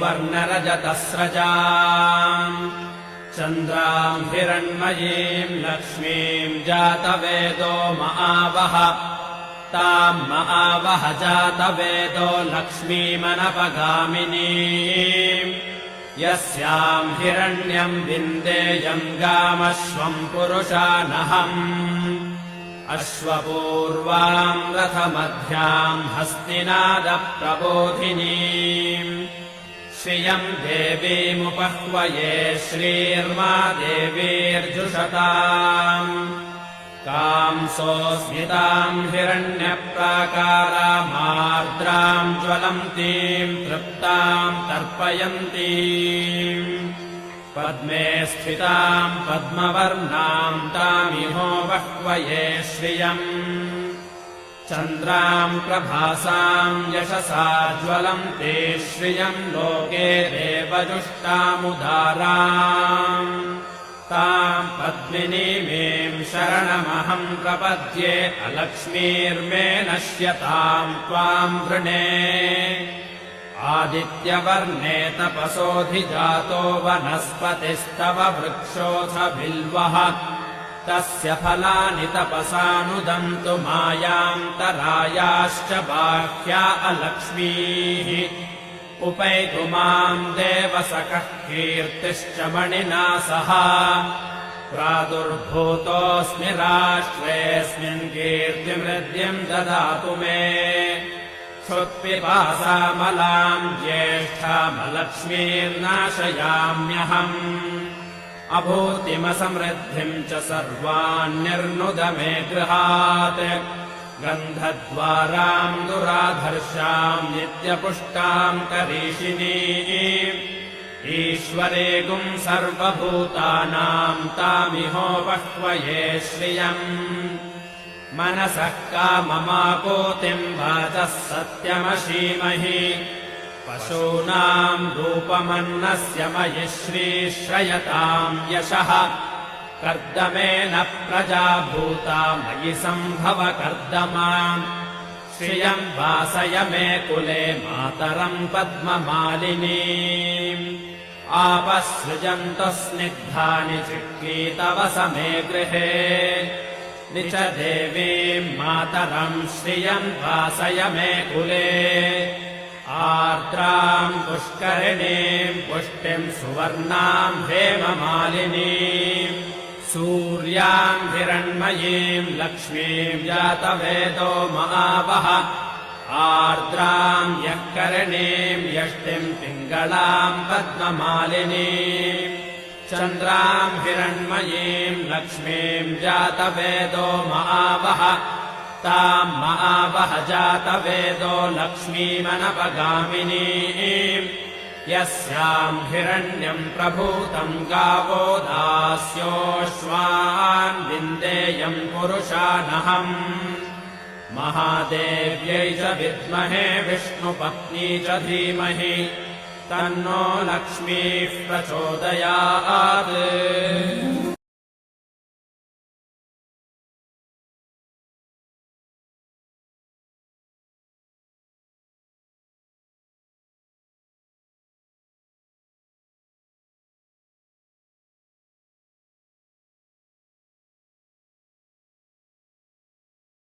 सुवर्णरजतस्रजाम् चन्द्राम् हिरण्मयीम् लक्ष्मीम् जातवेदो महावः ताम् महावः जातवेदो लक्ष्मीमनपगामिनीम् यस्याम् हिरण्यम् विन्देयम् गामश्वम् पुरुषानहम् अश्वपूर्वाम् रथमध्याम् हस्तिनादप्रबोधिनीम् श्रियम् देवीमुपह्वये श्रीर्मा देवीर्जुषताम् कांसोऽस्मिताम् हिरण्यप्राकारामार्द्राम् ज्वलन्तीम् तृप्ताम् तर्पयन्तीम् पद्मे स्थिताम् पद्मवर्णाम् तामिहो बह्वये श्रियम् चन्द्राम् प्रभासाम् यशसा ज्वलन्ते श्रियम् लोके देवजुष्टामुदाराम् ताम् पद्मिनीमेम् शरणमहम् प्रपद्ये अलक्ष्मीर्मे नश्यताम् त्वाम् वृणे आदित्यवर्णे तपसोऽधिजातो वनस्पतिस्तव वृक्षोऽथ बिल्वः तस्य फलानि तपसानुदन्तु मायान्तरायाश्च बाह्या अलक्ष्मीः उपैतु माम् देवसखः कीर्तिश्च मणिना सह प्रादुर्भूतोऽस्मि राष्ट्रेऽस्मिन् कीर्तिमृद्धिम् ददातु मे क्षुत्पिपासामलाम् ज्येष्ठामलक्ष्मीर्नाशयाम्यहम् अभूतिमसमृद्धिम् च सर्वान्निर्नुद मे गृहात् गन्धद्वाराम् दुराधर्षाम् नित्यपुष्टाम् करीषिणीम् ईश्वरेगुम् सर्वभूतानाम् तामिहो बह्वये श्रियम् मनसः काममापूतिम् वाचः सत्यमशीमहि पशूनाम् रूपमन्नस्य मयि श्रीश्रयताम् यशः कर्दमेन प्रजा भूता मयि सम्भव कर्दमाम् श्रियम् वासय मे कुले मातरम् पद्ममालिनीम् आपः सृजन्तु स्निग्धानि चिक्लीतवस मे गृहे निच देवीम् मातरम् श्रियम् वासय मे कुले आर्द्राम् पुष्करिणीम् पुष्टिम् सुवर्णाम् हेममालिनीम् सूर्याम् हिरण्मयीम् लक्ष्मीम् जातवेदो महावः आर्द्राम् यःकरिणीम् यष्टिम् पिङ्गलाम् पद्ममालिनीम् चन्द्राम् हिरण्मयीम् लक्ष्मीम् जातवेदो महावः ताम् महावः जातवेदो लक्ष्मीमनपगामिनीम् यस्याम् हिरण्यम् प्रभूतम् गावो दास्योऽश्वान् विन्देयम् पुरुषानहम् महादेव्यै च विद्महे विष्णुपत्नी च धीमहि तन्नो लक्ष्मीः प्रचोदयात्।